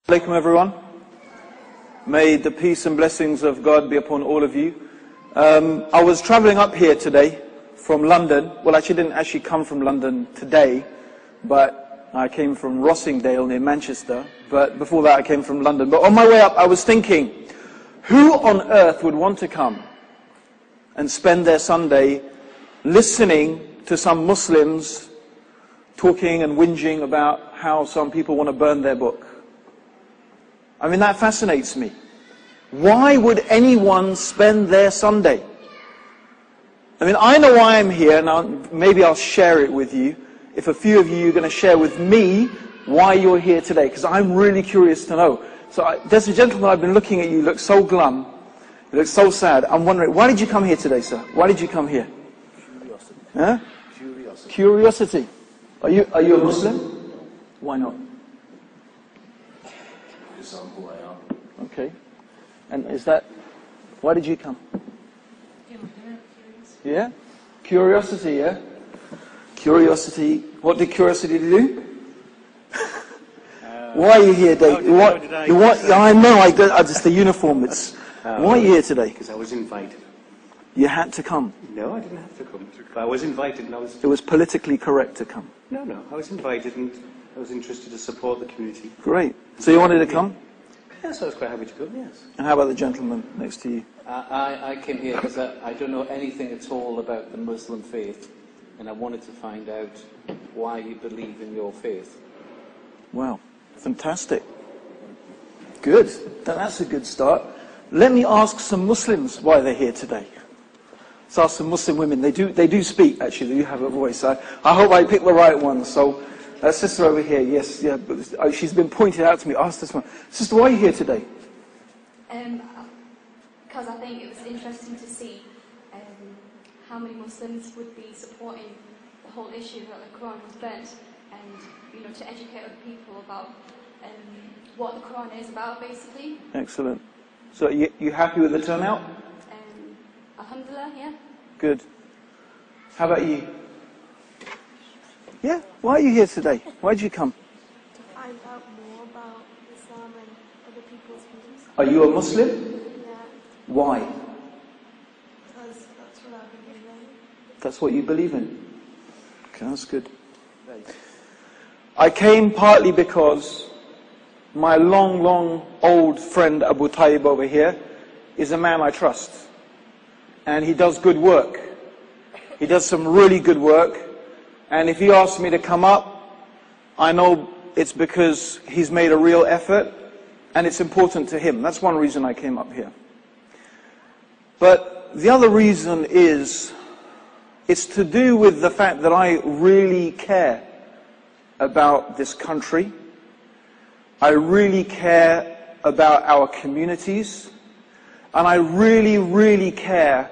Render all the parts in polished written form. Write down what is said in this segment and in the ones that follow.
Alaikum everyone. May the peace and blessings of God be upon all of you. I was travelling up here today from London. Well, I didn't actually come from London today, but I came from Rossingdale near Manchester. But before that I came from London. But on my way up I was thinking, who on earth would want to come and spend their Sunday listening to some Muslims talking and whinging about how some people want to burn their book? I mean, that fascinates me. Why would anyone spend their Sunday? I mean, I know why I'm here. Now, maybe I'll share it with you. If a few of you are going to share with me why you're here today, because I'm really curious to know. So there's a gentleman, I've been looking at you, look so glum, you look so sad. I'm wondering, why did you come here today, sir? Why did you come here? Curiosity. Huh? Curiosity. Curiosity. Are you a Muslim? Why not? Because I'm who I am. Okay. And is that, why did you come? Yeah? Curiosity, yeah? Curiosity. What did curiosity do? Why are you here, Dave? I know, just the uniform. Why are you here today? Because I was invited. You had to come. No, I didn't have to come. But I was invited and I was... It was politically correct to come. No, I was invited and I was interested to support the community. Great. So you wanted to come? Yes, I was quite happy to come, yes. And how about the gentleman next to you? I came here because I don't know anything at all about the Muslim faith, and I wanted to find out why you believe in your faith. Wow, fantastic. Good. That's a good start. Let me ask some Muslims why they're here today. Let's ask some Muslim women. They do speak, actually. They do have a voice. I hope I picked the right one. So, sister over here, yes, yeah. She's been pointed out to me. Ask this one. Sister, why are you here today? Because I think it was interesting to see how many Muslims would be supporting the whole issue that the Quran was burnt, and to educate other people about what the Quran is about, basically. Excellent. So you happy with the turnout? Alhamdulillah, yeah. Good. How about you? Yeah? Why are you here today? Why did you come? To find out more about Islam and other people's views. Are you a Muslim? Yeah, Why? because that's what I believe in. That's what you believe in? Okay, that's good. I came partly because my long old friend Abu Tayyib over here is a man I trust. And he does good work. He does some really good work. And if he asks me to come up, I know it's because he's made a real effort and it's important to him. That's one reason I came up here. But the other reason is, it's to do with the fact that I really care about this country. I really care about our communities. And I really care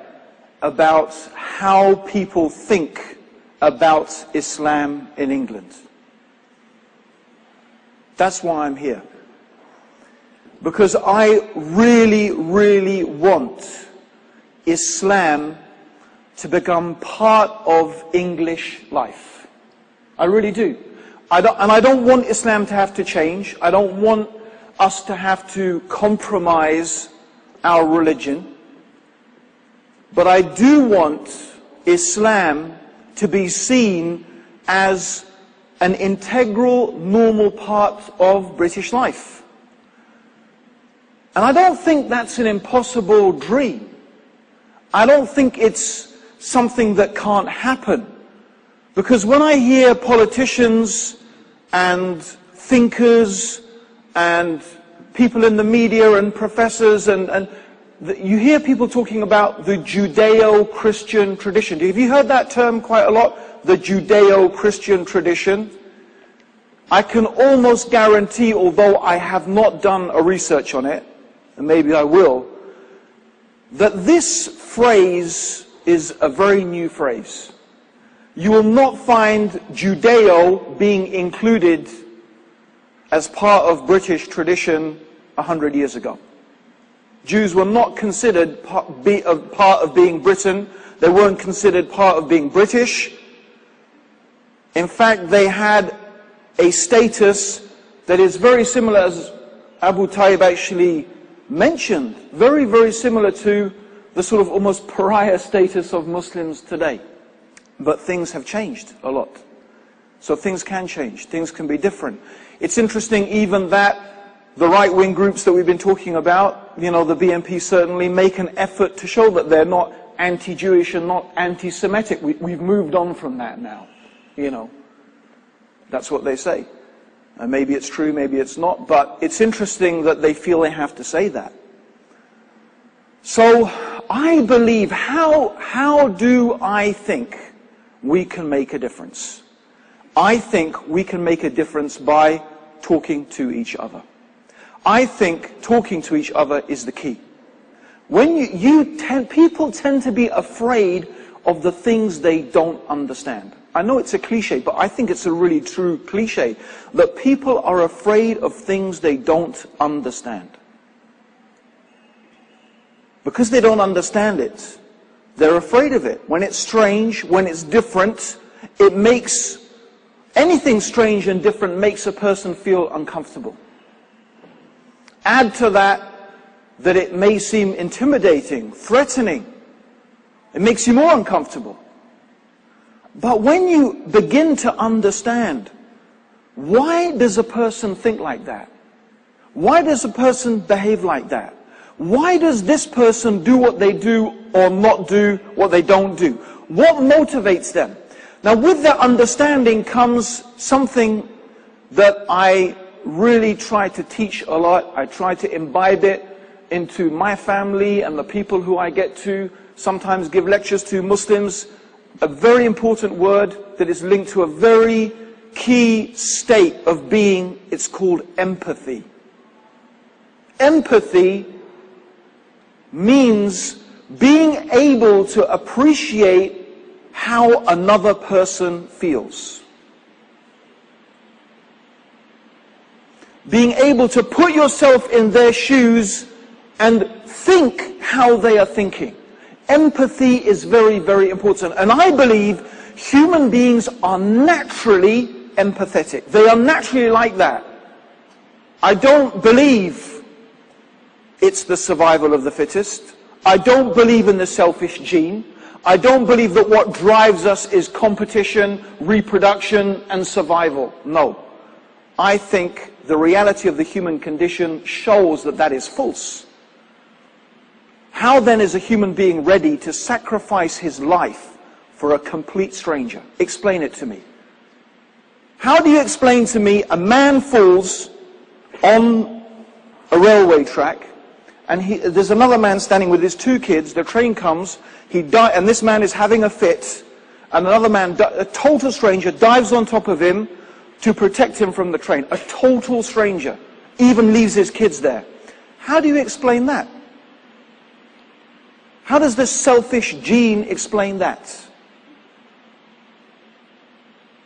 about how people think about Islam in England. That's why I'm here. Because I really want Islam to become part of English life. I really do. I don't want Islam to have to change. I don't want us to have to compromise our religion. But I do want Islam to be seen as an integral, normal part of British life. And I don't think that's an impossible dream. I don't think it's something that can't happen. Because when I hear politicians and thinkers and people in the media and professors and you hear people talking about the Judeo-Christian tradition. Have you heard that term quite a lot? The Judeo-Christian tradition. I can almost guarantee, although I have not done a research on it, and maybe I will, that this phrase is a very new phrase. You will not find Judeo being included as part of British tradition 100 years ago. Jews were not considered part of being Britain. They weren't considered part of being British. In fact, they had a status that is very similar as Abu Tayyib actually mentioned, very, very similar to the sort of almost pariah status of Muslims today. But things have changed a lot. So things can change, things can be different. It's interesting even that the right-wing groups that we've been talking about, you know, the BNP certainly make an effort to show that they're not anti-Jewish and not anti-Semitic. We've moved on from that now, you know. That's what they say. And maybe it's true, maybe it's not, but it's interesting that they feel they have to say that. So I believe, how do I think we can make a difference? I think we can make a difference by talking to each other. I think talking to each other is the key. When people tend to be afraid of the things they don't understand. I know it's a cliche, but I think it's a really true cliche, that people are afraid of things they don't understand. Because they don't understand it, they're afraid of it. When it's strange, when it's different, it makes, anything strange and different makes a person feel uncomfortable. Add to that it may seem intimidating, threatening. It makes you more uncomfortable. But when you begin to understand, why does a person think like that? Why does a person behave like that? Why does this person do what they do or not do what they don't do? What motivates them? Now with that understanding comes something that I really try to teach a lot. I try to imbibe it into my family and the people who I get to sometimes give lectures to, Muslims. A very important word that is linked to a very key state of being, it's called empathy. Empathy means being able to appreciate how another person feels. Being able to put yourself in their shoes and think how they are thinking. Empathy is very, very important. And I believe human beings are naturally empathetic. They are naturally like that. I don't believe it's the survival of the fittest. I don't believe in the selfish gene. I don't believe that what drives us is competition, reproduction, and survival. No. I think the reality of the human condition shows that that is false. How then is a human being ready to sacrifice his life for a complete stranger? Explain it to me. How do you explain to me a man falls on a railway track and there's another man standing with his two kids, the train comes, and this man is having a fit, and another man, a total stranger, dives on top of him to protect him from the train. A total stranger, even leaves his kids there. How do you explain that? How does this selfish gene explain that?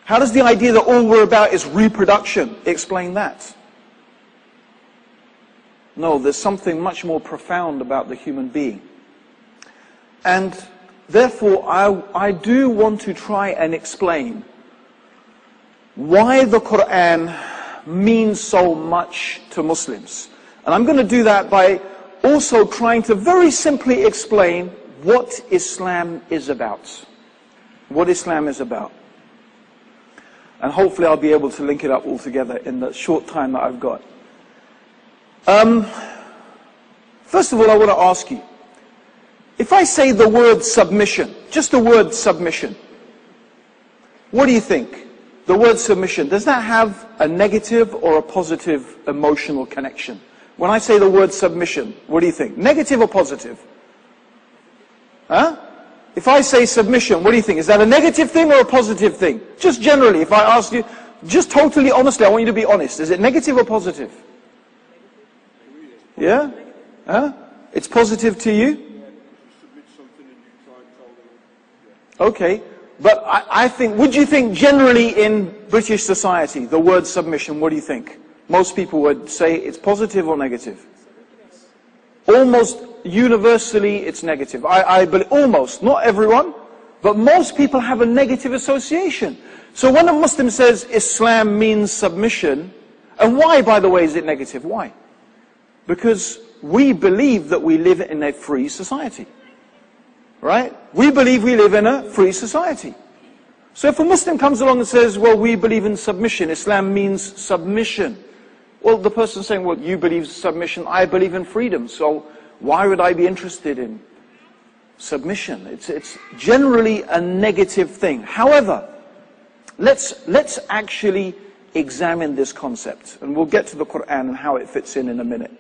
How does the idea that all we're about is reproduction explain that? No, there's something much more profound about the human being. And therefore, I do want to try and explain why the Quran means so much to Muslims. And I'm going to do that by also trying to very simply explain what Islam is about. What Islam is about. And hopefully I'll be able to link it up all together in the short time that I've got. First of all, I want to ask you, if I say the word submission, just the word submission, what do you think? The word submission, does that have a negative or a positive emotional connection? When I say the word submission, what do you think? Negative or positive? Huh? If I say submission, what do you think? Is that a negative thing or a positive thing? Just generally, if I ask you, just totally honestly, I want you to be honest. Is it negative or positive? Yeah? Huh? It's positive to you? Okay. But I think, would you think generally in British society, the word submission, what do you think? Most people would say it's positive or negative. Almost universally it's negative. I believe, almost, not everyone, but most people have a negative association. So when a Muslim says Islam means submission, and why, by the way, is it negative? Why? Because we believe that we live in a free society. Right? We believe we live in a free society. So if a Muslim comes along and says, well, we believe in submission, Islam means submission. Well, the person's saying, well, you believe submission, I believe in freedom, so why would I be interested in submission? It's generally a negative thing. However, let's actually examine this concept, and we'll get to the Quran and how it fits in a minute.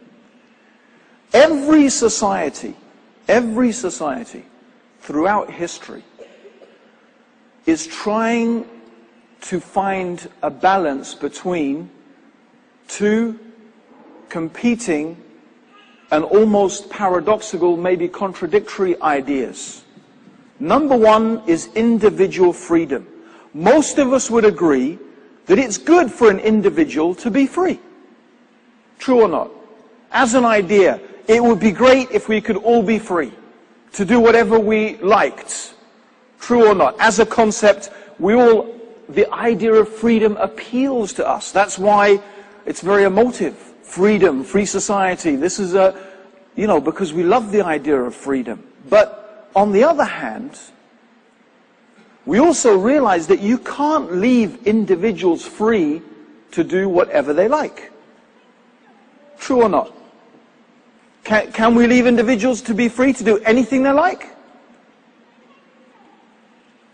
Every society throughout history is trying to find a balance between two competing and almost paradoxical, maybe contradictory ideas. Number one is individual freedom. Most of us would agree that it's good for an individual to be free. True or not? As an idea, it would be great if we could all be free to do whatever we liked. True or not? As a concept, the idea of freedom appeals to us. That's why it's very emotive. Freedom, free society. This is because we love the idea of freedom. But on the other hand, we also realize that you can't leave individuals free to do whatever they like. True or not? Can we leave individuals to be free to do anything they like?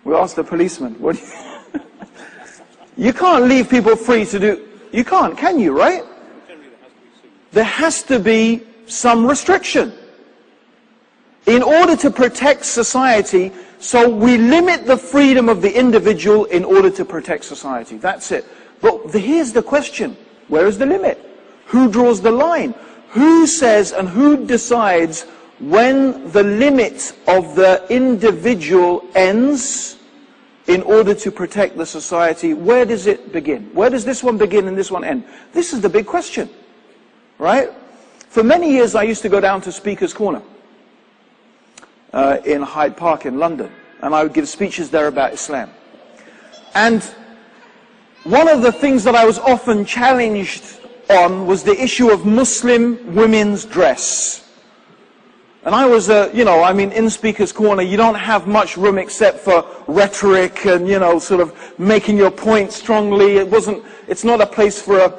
We asked the policeman, what do you... You can't leave people free to do... You can't, can you, right? There has to be some restriction. In order to protect society, so we limit the freedom of the individual in order to protect society. That's it. But here's the question. Where is the limit? Who draws the line? Who says and who decides when the limit of the individual ends in order to protect the society? Where does it begin? Where does this one begin and this one end? This is the big question, right? For many years I used to go down to Speaker's Corner in Hyde Park in London, and I would give speeches there about Islam. And one of the things that I was often challenged on was the issue of Muslim women's dress. And I was, in Speaker's Corner, you don't have much room except for rhetoric and, sort of making your point strongly. It's not a place for a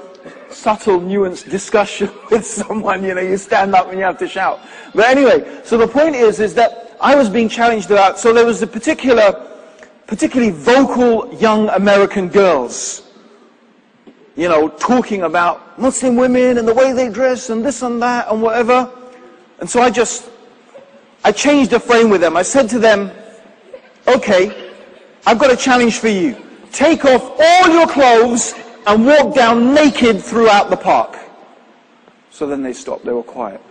subtle, nuanced discussion with someone, you stand up and you have to shout. But anyway, so the point is that I was being challenged about, so there was a particularly vocal young American girls, talking about Muslim women and the way they dress and this and that and whatever. And so I changed the frame with them. I said to them, okay, I've got a challenge for you. Take off all your clothes and walk down naked throughout the park. So then they stopped. They were quiet.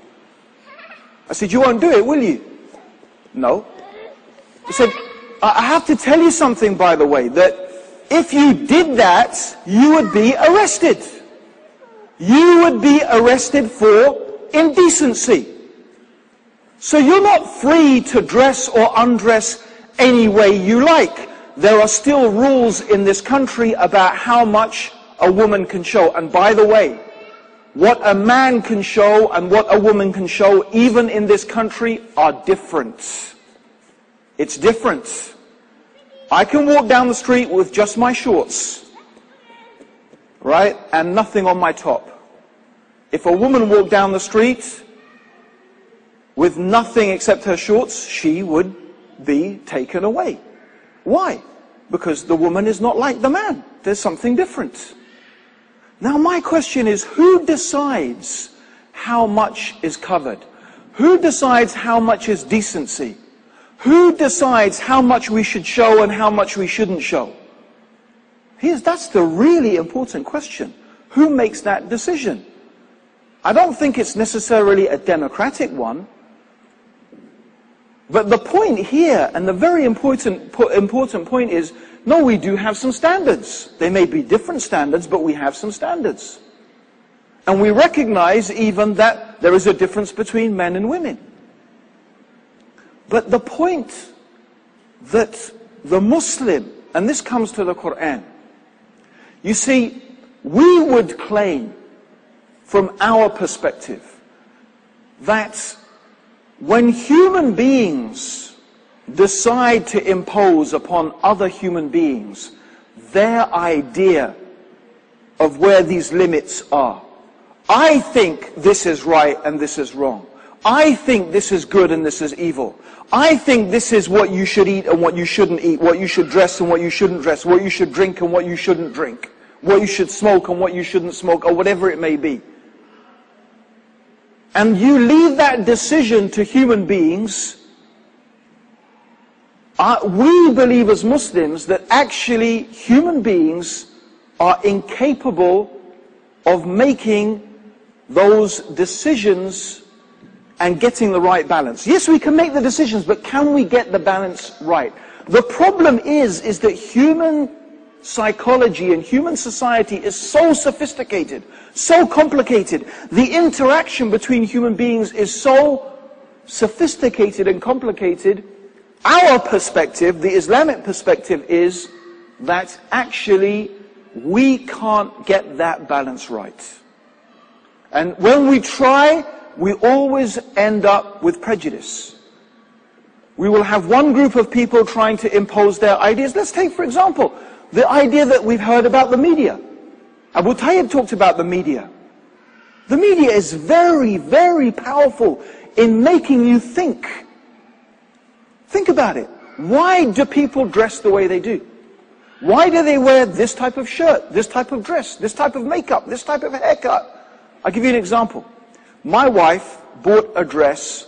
I said, you won't do it, will you? No. I said, I have to tell you something, by the way, that if you did that, you would be arrested. You would be arrested for indecency. So you're not free to dress or undress any way you like. There are still rules in this country about how much a woman can show. And by the way, what a man can show and what a woman can show, even in this country, are different. It's different. I can walk down the street with just my shorts, right, and nothing on my top. If a woman walked down the street with nothing except her shorts, she would be taken away. Why? Because the woman is not like the man. There's something different. Now my question is, who decides how much is covered? Who decides how much is decency? Who decides how much we should show and how much we shouldn't show? That's the really important question. Who makes that decision? I don't think it's necessarily a democratic one. But the point here, and the very important point is, no, we do have some standards. They may be different standards, but we have some standards. And we recognize even that there is a difference between men and women. But the point that the Muslim, and this comes to the Quran, you see, we would claim from our perspective that when human beings decide to impose upon other human beings their idea of where these limits are, I think this is right and this is wrong. I think this is good and this is evil. I think this is what you should eat and what you shouldn't eat, what you should dress and what you shouldn't dress, what you should drink and what you shouldn't drink, what you should smoke and what you shouldn't smoke, or whatever it may be. And you leave that decision to human beings. We believe as Muslims that actually human beings are incapable of making those decisions and getting the right balance. Yes, we can make the decisions, but can we get the balance right? The problem is that human psychology and human society is so sophisticated, so complicated. The interaction between human beings is so sophisticated and complicated. Our perspective, the Islamic perspective, is that actually we can't get that balance right. And when we try, we always end up with prejudice. We will have one group of people trying to impose their ideas. Let's take, for example, the idea that we've heard about the media. Abu Tayyib talked about the media. The media is very, very powerful in making you think. Think about it. Why do people dress the way they do? Why do they wear this type of shirt, this type of dress, this type of makeup, this type of haircut? I'll give you an example. My wife bought a dress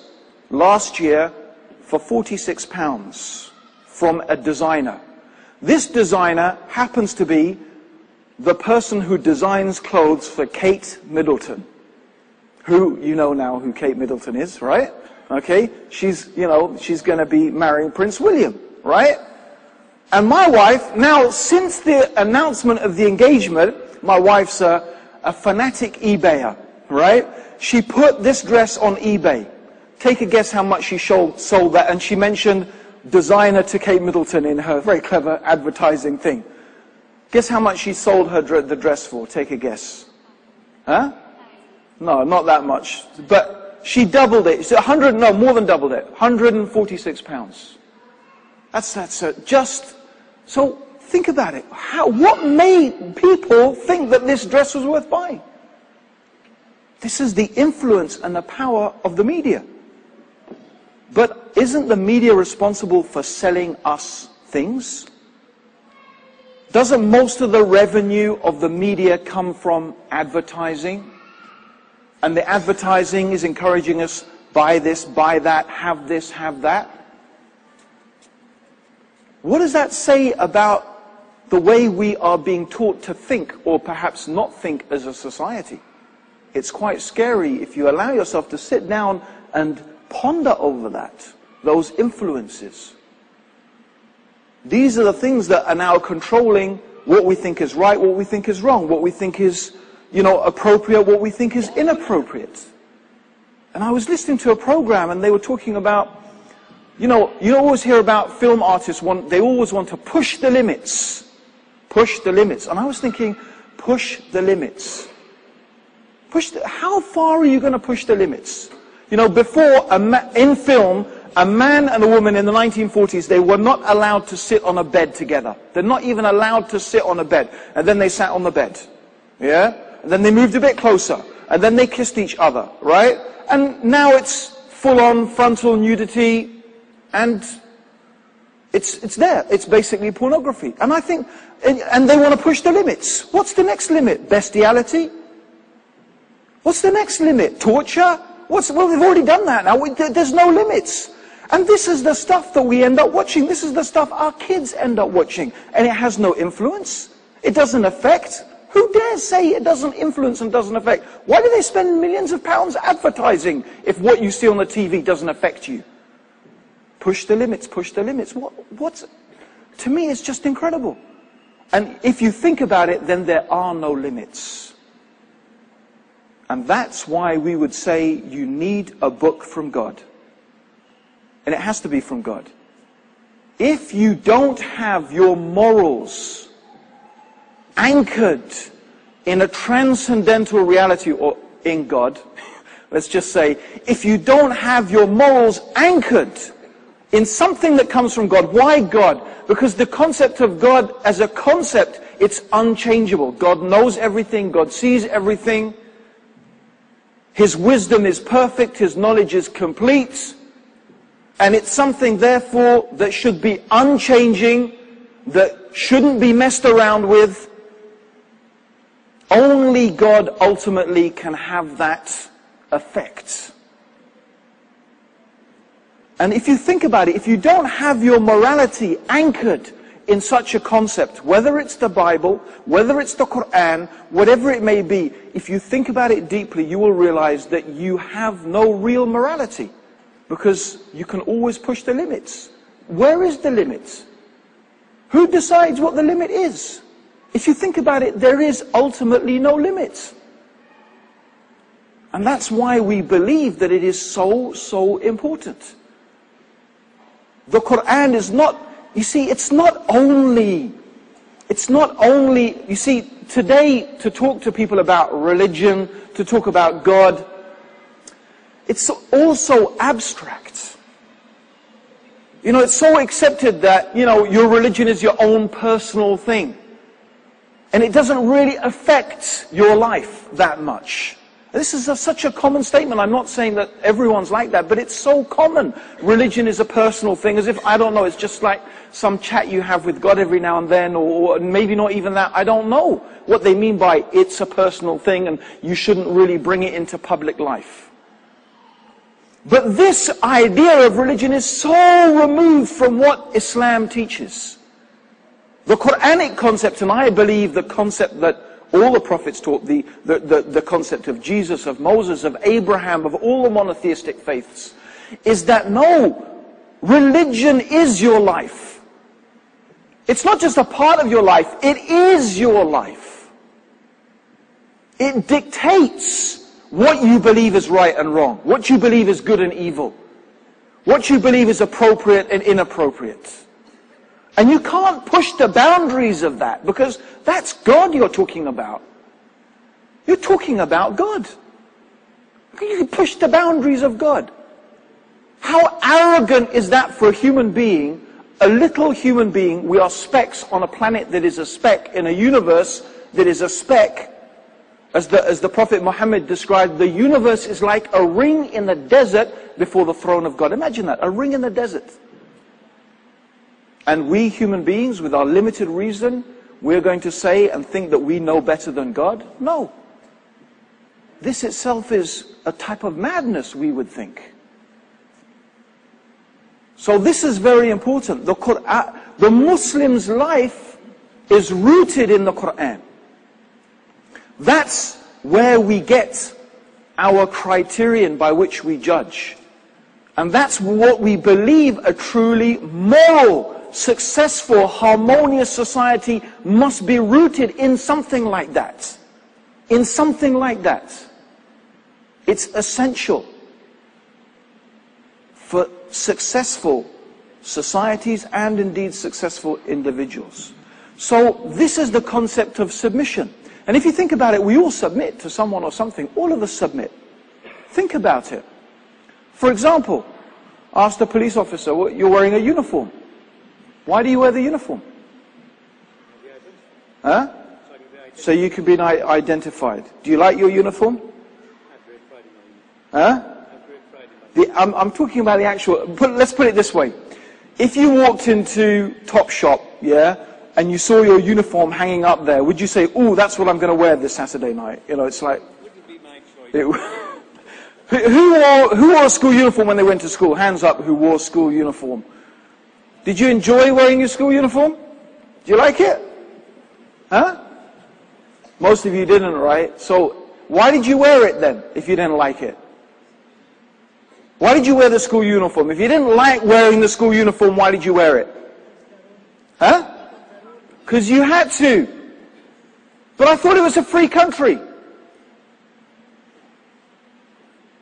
last year for £46 from a designer. This designer happens to be the person who designs clothes for Kate Middleton. Who, you know now who Kate Middleton is, right? Okay, she's going to be marrying Prince William, right? And my wife, now since the announcement of the engagement, my wife's a fanatic eBayer, right? She put this dress on eBay. Take a guess how much she sold that, and she mentioned designer to Kate Middleton in her very clever advertising thing. Guess how much she sold the dress for? Take a guess. Huh? No, not that much. But she doubled it. It's more than doubled it. £146. That's just. So think about it. What made people think that this dress was worth buying? This is the influence and the power of the media. But isn't the media responsible for selling us things? Doesn't most of the revenue of the media come from advertising? And the advertising is encouraging us, buy this, buy that, have this, have that. What does that say about the way we are being taught to think, or perhaps not think as a society? It's quite scary if you allow yourself to sit down and ponder over that, those influences. These are the things that are now controlling what we think is right, what we think is wrong, what we think is, appropriate, what we think is inappropriate. And I was listening to a program and they were talking about, you always hear about film artists, they always want to push the limits. Push the limits. And I was thinking, push the limits. How far are you going to push the limits? Before, in film, a man and a woman in the 1940s, they were not allowed to sit on a bed together. They're not even allowed to sit on a bed. And then they sat on the bed. Yeah? And then they moved a bit closer. And then they kissed each other. Right? And now it's full-on frontal nudity. And it's there. It's basically pornography. And I think, and they want to push the limits. What's the next limit? Bestiality? What's the next limit? Torture? Well, they've already done that now. There's no limits. And this is the stuff that we end up watching. This is the stuff our kids end up watching. And it has no influence. It doesn't affect. Who dares say it doesn't influence and doesn't affect? Why do they spend millions of pounds advertising if what you see on the TV doesn't affect you? Push the limits, push the limits. To me, it's just incredible. And if you think about it, then there are no limits. And that's why we would say you need a book from God. And it has to be from God. If you don't have your morals anchored in a transcendental reality or in God, let's just say, if you don't have your morals anchored in something that comes from God. Why God? Because the concept of God as a concept, it's unchangeable. God knows everything. God sees everything. His wisdom is perfect. His knowledge is complete. And it's something, therefore, that should be unchanging, that shouldn't be messed around with. Only God ultimately can have that effect. And if you think about it, if you don't have your morality anchored in such a concept, whether it's the Bible, whether it's the Quran, whatever it may be, if you think about it deeply, you will realize that you have no real morality. Because you can always push the limits. Where is the limit? Who decides what the limit is? If you think about it, there is ultimately no limit. And that's why we believe that it is so important. The Quran is not, you see, it's not only, you see, today to talk to people about religion, to talk about God, it's also abstract. You know, it's so accepted that, you know, your religion is your own personal thing. And it doesn't really affect your life that much. This is such a common statement. I'm not saying that everyone's like that, but it's so common. Religion is a personal thing, as if, I don't know, it's just like some chat you have with God every now and then, or maybe not even that. I don't know what they mean by it's a personal thing and you shouldn't really bring it into public life. But this idea of religion is so removed from what Islam teaches. The Quranic concept, and I believe the concept that all the prophets taught, the concept of Jesus, of Moses, of Abraham, of all the monotheistic faiths, is that no, religion is your life. It's not just a part of your life, it is your life. It dictates what you believe is right and wrong, what you believe is good and evil, what you believe is appropriate and inappropriate. And you can't push the boundaries of that, because that's God you're talking about. You're talking about God. You can push the boundaries of God. How arrogant is that for a human being, a little human being? We are specks on a planet that is a speck, in a universe that is a speck. As the Prophet Muhammad described, the universe is like a ring in the desert before the throne of God. Imagine that, a ring in the desert. And we human beings, with our limited reason, we're going to say and think that we know better than God? No. This itself is a type of madness, we would think. So this is very important. The Muslim's life is rooted in the Quran. That's where we get our criterion by which we judge. And that's what we believe a truly moral, successful, harmonious society must be rooted in something like that. In something like that. It's essential for successful societies and indeed successful individuals. So this is the concept of submission. And if you think about it, we all submit to someone or something. All of us submit. Think about it. For example, ask the police officer, well, you're wearing a uniform. Why do you wear the uniform? Huh? So you can be identified. Do you like your uniform? Huh? I'm talking about the actual, let's put it this way. If you walked into Topshop, yeah, and you saw your uniform hanging up there, would you say, "Ooh, that's what I'm going to wear this Saturday night"? You know, it's like, who wore a school uniform when they went to school? Hands up, who wore a school uniform? Did you enjoy wearing your school uniform? Do you like it? Huh? Most of you didn't, right? So why did you wear it then, if you didn't like it? Why did you wear the school uniform? If you didn't like wearing the school uniform, why did you wear it? Huh? Because you had to. But I thought it was a free country.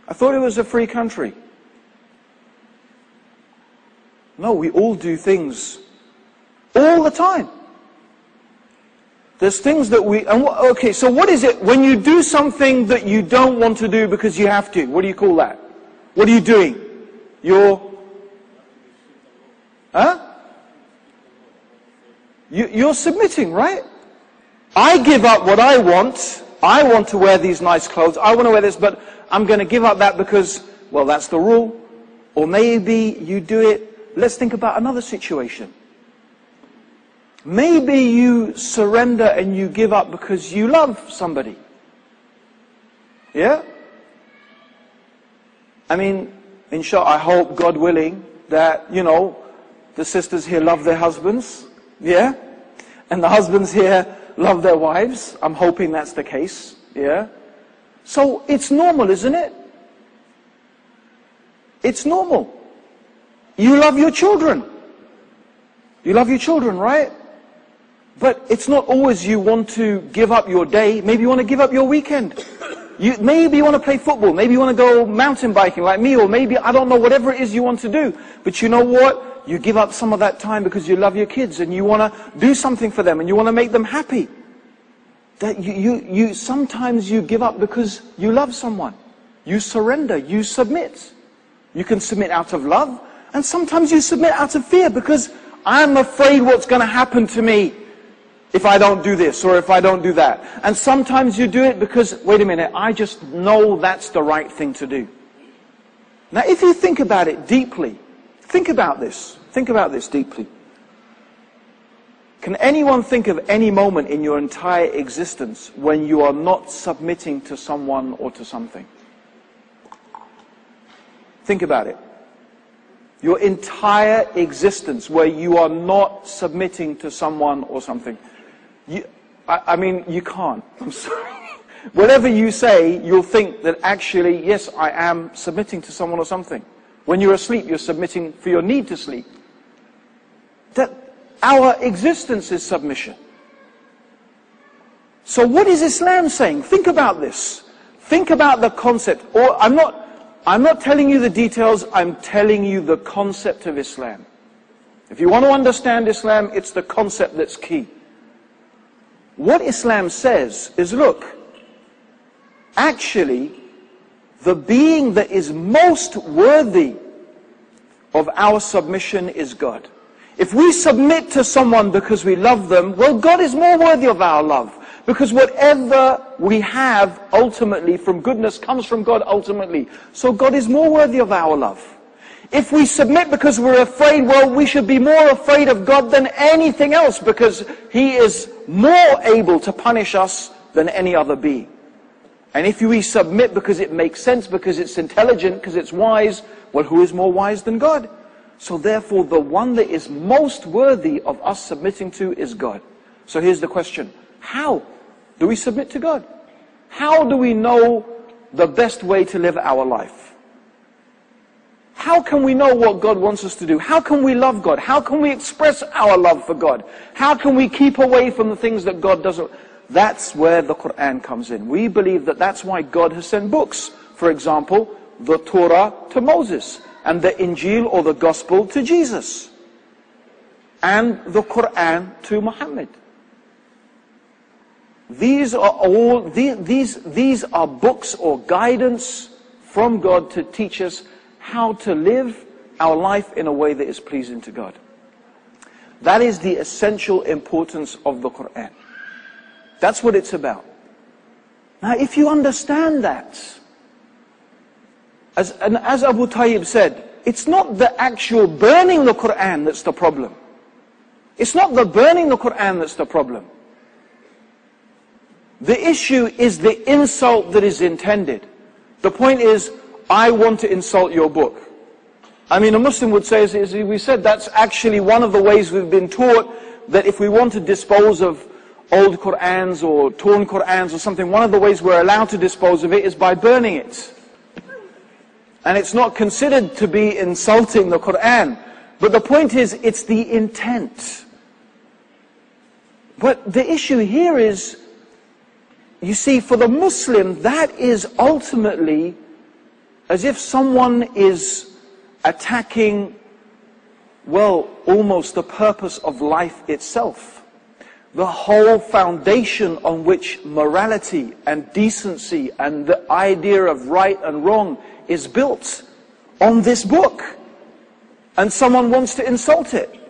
I thought it was a free country. No, we all do things all the time. There's things that okay, so what is it when you do something that you don't want to do because you have to? What do you call that? What are you doing? You're submitting, right? I give up what I want. I want to wear these nice clothes. I want to wear this, but I'm going to give up that because, well, that's the rule. Or maybe you do it. Let's think about another situation. Maybe you surrender and you give up because you love somebody. Yeah? I mean, inshallah, I hope, God willing, that, the sisters here love their husbands. Yeah? And the husbands here love their wives. I'm hoping that's the case. Yeah? So it's normal, isn't it? It's normal. You love your children. You love your children, right? But it's not always you want to give up your day. Maybe you want to give up your weekend. Maybe you want to play football. Maybe you want to go mountain biking like me. Or maybe, I don't know, whatever it is you want to do. But you know what? You give up some of that time because you love your kids and you want to do something for them and you want to make them happy. That sometimes you give up because you love someone. You surrender. You submit. You can submit out of love. And sometimes you submit out of fear because I'm afraid what's going to happen to me if I don't do this or if I don't do that. And sometimes you do it because, wait a minute, I just know that's the right thing to do. Now, if you think about it deeply, think about this deeply. Can anyone think of any moment in your entire existence when you are not submitting to someone or to something? Think about it. Your entire existence where you are not submitting to someone or something. I mean, you can't. I'm sorry. Whatever you say, you'll think that actually, yes, I am submitting to someone or something. When you're asleep, you're submitting for your need to sleep. That our existence is submission. So what is Islam saying? Think about this. Think about the concept. Or I'm not telling you the details, I'm telling you the concept of Islam. If you want to understand Islam, it's the concept that's key. What Islam says is, look, actually, the being that is most worthy of our submission is God. If we submit to someone because we love them, well, God is more worthy of our love. Because whatever we have ultimately from goodness comes from God ultimately. So God is more worthy of our love. If we submit because we're afraid, well, we should be more afraid of God than anything else because He is more able to punish us than any other being. And if we submit because it makes sense, because it's intelligent, because it's wise, well, who is more wise than God? So therefore, the one that is most worthy of us submitting to is God. So here's the question. How do we submit to God? How do we know the best way to live our life? How can we know what God wants us to do? How can we love God? How can we express our love for God? How can we keep away from the things that God doesn't? That's where the Quran comes in. We believe that that's why God has sent books. For example, the Torah to Moses, and the Injil or the Gospel to Jesus, and the Quran to Muhammad. These are books or guidance from God to teach us how to live our life in a way that is pleasing to God. That is the essential importance of the Quran. That's what it's about. Now, if you understand that, as Abu Tayyib said, it's not the actual burning the Quran that's the problem. It's not the burning the Quran that's the problem. The issue is the insult that is intended. The point is, I want to insult your book. I mean, a Muslim would say, as we said, that's actually one of the ways we've been taught that if we want to dispose of old Qur'ans or torn Qur'ans or something, one of the ways we're allowed to dispose of it is by burning it. And it's not considered to be insulting the Qur'an. But the point is, it's the intent. But the issue here is, you see, for the Muslim, that is ultimately as if someone is attacking, well, almost the purpose of life itself. the whole foundation on which morality and decency and the idea of right and wrong is built on this book. And someone wants to insult it.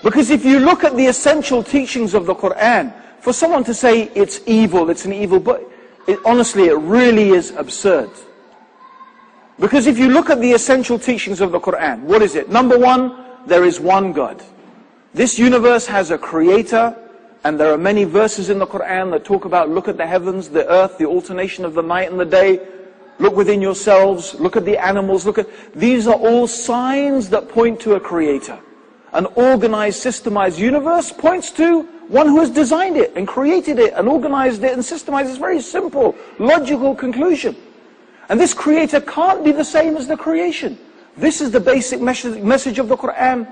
Because if you look at the essential teachings of the Quran, for someone to say it's evil, it's an evil book, honestly, it really is absurd. Because if you look at the essential teachings of the Quran, what is it? Number one, there is one God. This universe has a creator, and there are many verses in the Quran that talk about, look at the heavens, the earth, the alternation of the night and the day, look within yourselves, look at the animals, these are all signs that point to a creator. An organized, systemized universe points to one who has designed it and created it and organized it and systemized it. It's very simple, logical conclusion. And this creator can't be the same as the creation. This is the basic message of the Quran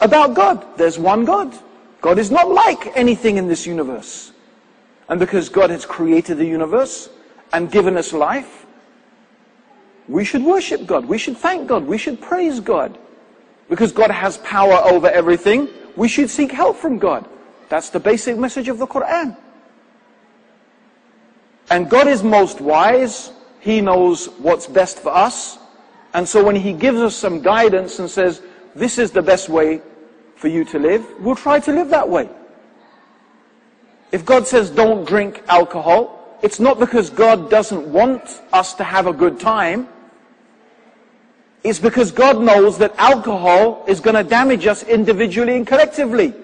about God. There's one God. God is not like anything in this universe. And because God has created the universe and given us life, we should worship God. We should thank God. We should praise God. Because God has power over everything, we should seek help from God. That's the basic message of the Quran. And God is most wise. He knows what's best for us. And so when He gives us some guidance and says, this is the best way for you to live, we'll try to live that way. If God says don't drink alcohol, it's not because God doesn't want us to have a good time. It's because God knows that alcohol is going to damage us individually and collectively.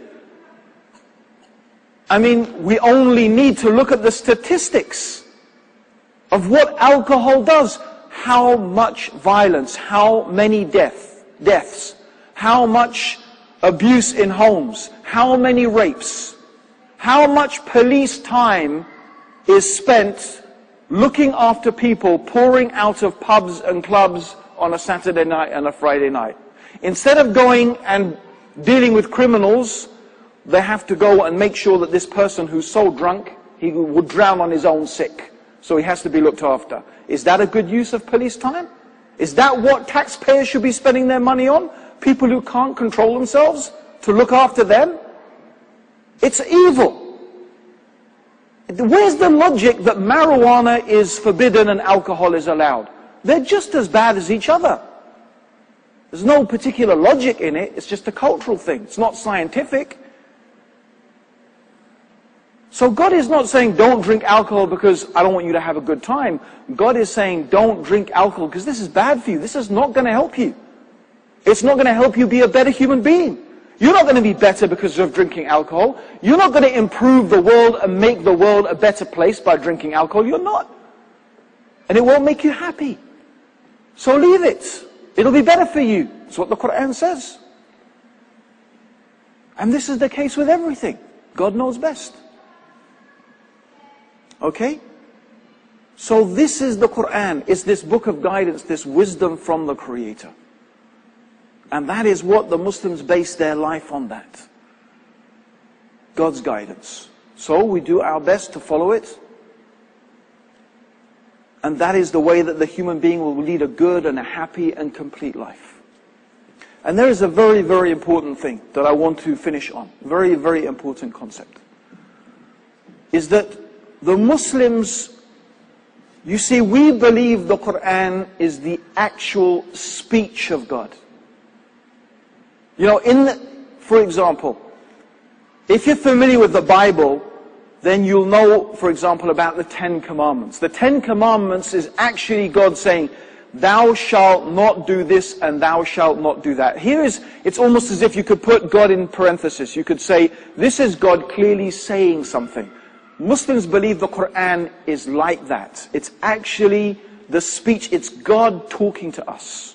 I mean, we only need to look at the statistics of what alcohol does. How much violence, how many deaths, how much abuse in homes, how many rapes, how much police time is spent looking after people pouring out of pubs and clubs on a Saturday night and a Friday night. Instead of going and dealing with criminals, they have to go and make sure that this person who's so drunk, he would drown on his own sick. So he has to be looked after. Is that a good use of police time? Is that what taxpayers should be spending their money on? People who can't control themselves, to look after them? It's evil. Where's the logic that marijuana is forbidden and alcohol is allowed? They're just as bad as each other. There's no particular logic in it. It's just a cultural thing. It's not scientific. So God is not saying don't drink alcohol because I don't want you to have a good time. God is saying don't drink alcohol because this is bad for you. This is not going to help you. It's not going to help you be a better human being. You're not going to be better because of drinking alcohol. You're not going to improve the world and make the world a better place by drinking alcohol. You're not. And it won't make you happy. So leave it. It'll be better for you. That's what the Quran says. And this is the case with everything. God knows best. Okay? So this is the Quran. It's this book of guidance, this wisdom from the Creator. And that is what the Muslims base their life on, that. God's guidance. So we do our best to follow it. And that is the way that the human being will lead a good and a happy and complete life. And there is a very, very important thing that I want to finish on. Very, very important concept. Is that the Muslims, you see, we believe the Quran is the actual speech of God. You know, for example, if you're familiar with the Bible, then you'll know, for example, about the 10 Commandments. The 10 Commandments is actually God saying, thou shalt not do this and thou shalt not do that. It's almost as if you could put God in parenthesis. You could say, this is God clearly saying something. Muslims believe the Quran is like that. It's actually the speech, it's God talking to us.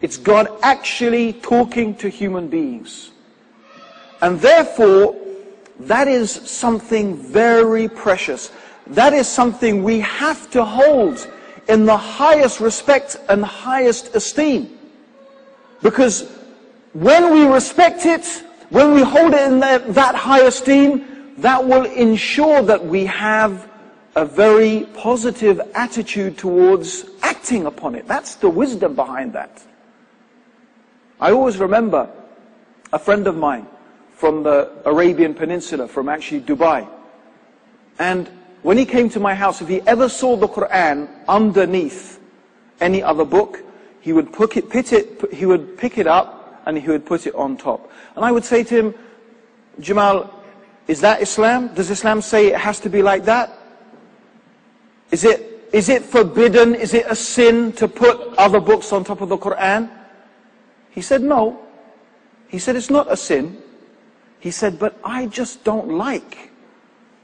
It's God actually talking to human beings. And therefore, that is something very precious. That is something we have to hold in the highest respect and highest esteem. Because when we respect it, when we hold it in that high esteem, that will ensure that we have a very positive attitude towards acting upon it. That's the wisdom behind that. I always remember a friend of mine from the Arabian Peninsula, from actually Dubai. And when he came to my house, if he ever saw the Quran underneath any other book, he would pick it up and he would put it on top. And I would say to him, Jamal, is that Islam? Does Islam say it has to be like that? Is it forbidden? Is it a sin to put other books on top of the Quran? He said, no. He said, it's not a sin. He said, but I just don't like.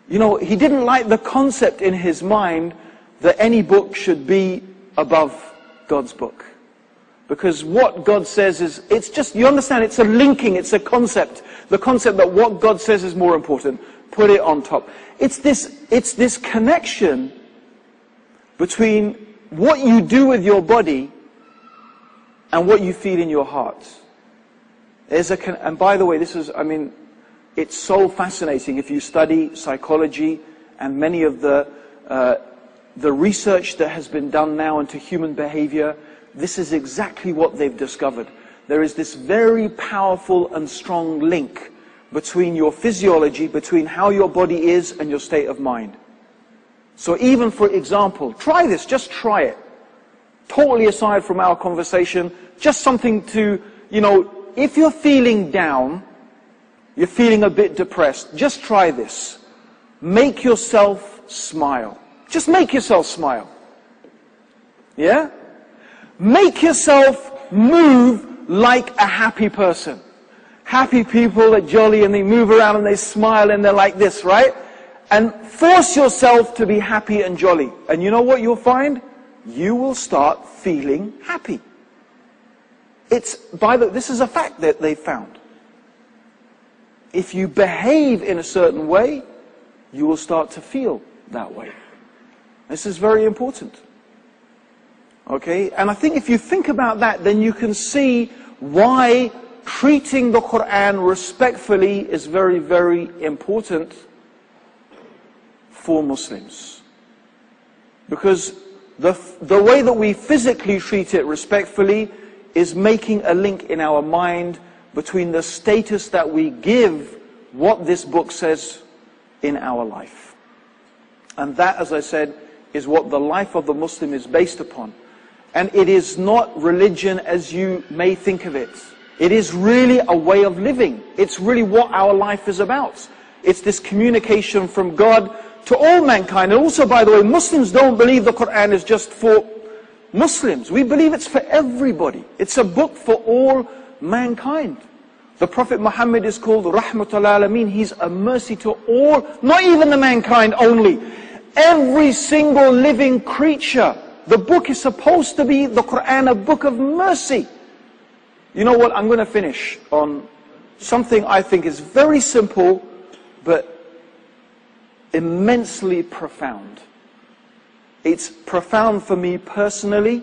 You know, he didn't like the concept in his mind that any book should be above God's book. Because what God says is, it's just, you understand, it's a linking, it's a concept. The concept that what God says is more important, put it on top. It's this connection between what you do with your body and what you feel in your heart. And by the way, this is, I mean, it's so fascinating if you study psychology and many of the research that has been done now into human behavior. This is exactly what they've discovered. There is this very powerful and strong link between your physiology, between how your body is and your state of mind. So even, for example, try this, just try it. Totally aside from our conversation, just something to, you know, if you're feeling down, you're feeling a bit depressed, just try this. Make yourself smile. Just make yourself smile. Yeah? Make yourself move like a happy person. Happy people are jolly and they move around and they smile and they're like this, right? And force yourself to be happy and jolly. And you know what you'll find? You will start feeling happy. This is a fact that they found. If you behave in a certain way, you will start to feel that way. This is very important. Okay? And I think if you think about that, then you can see why treating the Quran respectfully is very, very important for Muslims. Because the way that we physically treat it respectfully is making a link in our mind between the status that we give what this book says in our life. And that, as I said, is what the life of the Muslim is based upon. And it is not religion as you may think of it. It is really a way of living. It's really what our life is about. It's this communication from God to all mankind. And also, by the way, Muslims don't believe the Quran is just for Muslims. We believe it's for everybody. It's a book for all mankind. The Prophet Muhammad is called Rahmatul Alameen. He's a mercy to all, not even the mankind only. Every single living creature. The book is supposed to be, the Quran, a book of mercy. You know what? I'm going to finish on something I think is very simple, but immensely profound. It's profound for me personally,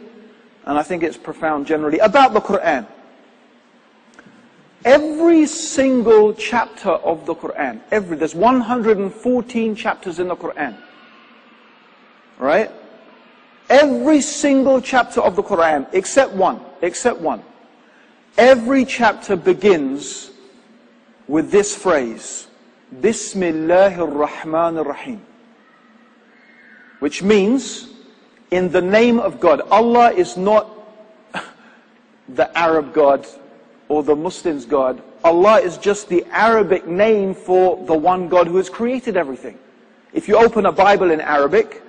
and I think it's profound generally, about the Quran. Every single chapter of the Quran, there's 114 chapters in the Quran. Right? Every single chapter of the Quran, except one. Every chapter begins with this phrase, Bismillahir Rahmanir Rahim. Which means, in the name of God. Allah is not the Arab God or the Muslims' God. Allah is just the Arabic name for the one God who has created everything. If you open a Bible in Arabic,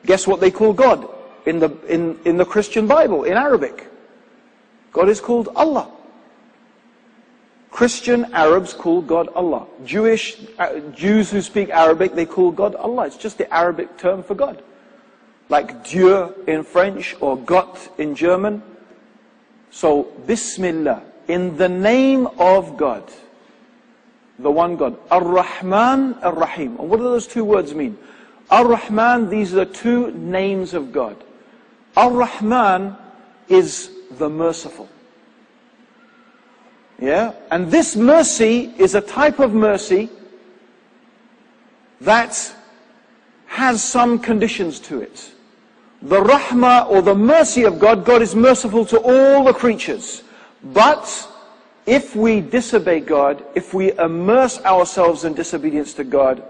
guess what they call God? In the Christian Bible, in Arabic. God is called Allah. Christian Arabs call God Allah. Jews who speak Arabic, they call God Allah. It's just the Arabic term for God. Like Dieu in French or Gott in German. So, Bismillah, in the name of God. The one God. Ar-Rahman, Ar-Rahim. And what do those two words mean? Ar-Rahman, these are two names of God. Ar-Rahman is the merciful. Yeah? And this mercy is a type of mercy that has some conditions to it. The rahmah or the mercy of God, God is merciful to all the creatures. But if we disobey God, if we immerse ourselves in disobedience to God,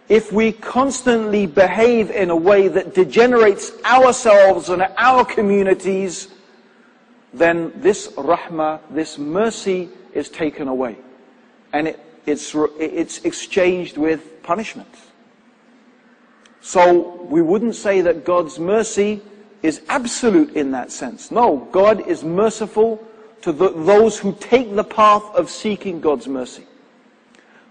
if we constantly behave in a way that degenerates ourselves and our communities, then this rahmah, this mercy is taken away. And it's exchanged with punishment. So we wouldn't say that God's mercy is absolute in that sense. No, God is merciful to those who take the path of seeking God's mercy.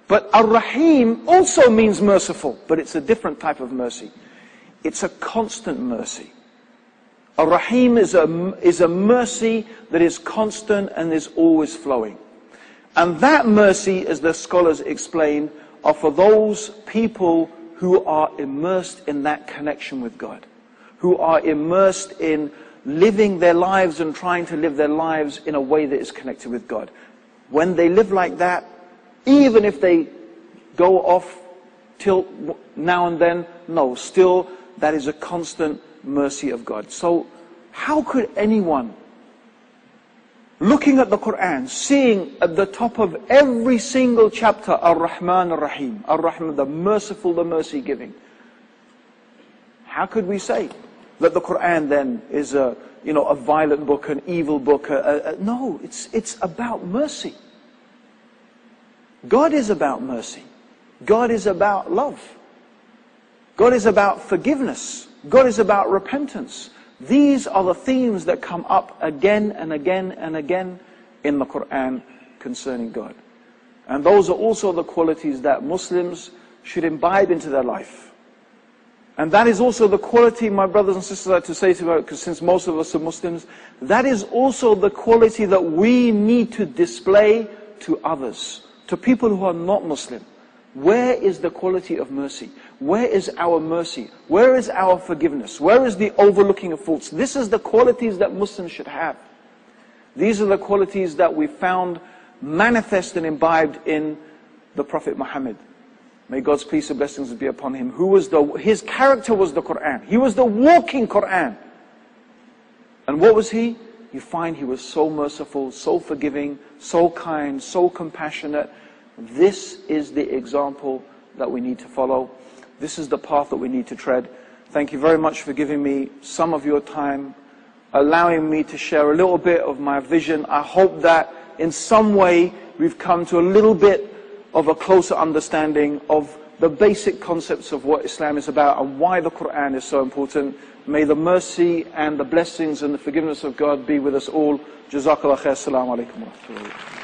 But Ar-Rahim also means merciful, but it's a different type of mercy. It's a constant mercy. Ar-Rahim is a mercy that is constant and is always flowing. And that mercy, as the scholars explain, are for those people who are immersed in that connection with God, who are immersed in living their lives and trying to live their lives in a way that is connected with God. When they live like that, even if they go off till now and then, no, still that is a constant mercy of God. So how could anyone, looking at the Quran, seeing at the top of every single chapter, Ar-Rahman Ar-Rahim, Ar-Rahman, the merciful, the mercy giving, how could we say that the Quran then is a violent book, an evil book? No, it's about mercy. God is about mercy. God is about love. God is about forgiveness. God is about repentance. These are the themes that come up again and again and again in the Quran concerning God. And those are also the qualities that Muslims should imbibe into their life. And that is also the quality, my brothers and sisters, I like to say to you, because since most of us are Muslims, that is also the quality that we need to display to others, to people who are not Muslim. Where is the quality of mercy? Where is our mercy? Where is our forgiveness? Where is the overlooking of faults? This is the qualities that Muslims should have. These are the qualities that we found manifest and imbibed in the Prophet Muhammad. May God's peace and blessings be upon him. His character was the Quran. He was the walking Quran. And what was he? You find he was so merciful, so forgiving, so kind, so compassionate. This is the example that we need to follow. This is the path that we need to tread. Thank you very much for giving me some of your time, allowing me to share a little bit of my vision. I hope that in some way we've come to a little bit of a closer understanding of the basic concepts of what Islam is about and why the Quran is so important. May the mercy and the blessings and the forgiveness of God be with us all. Jazakallah khair. Assalamu alaikum wa rahmatullahi.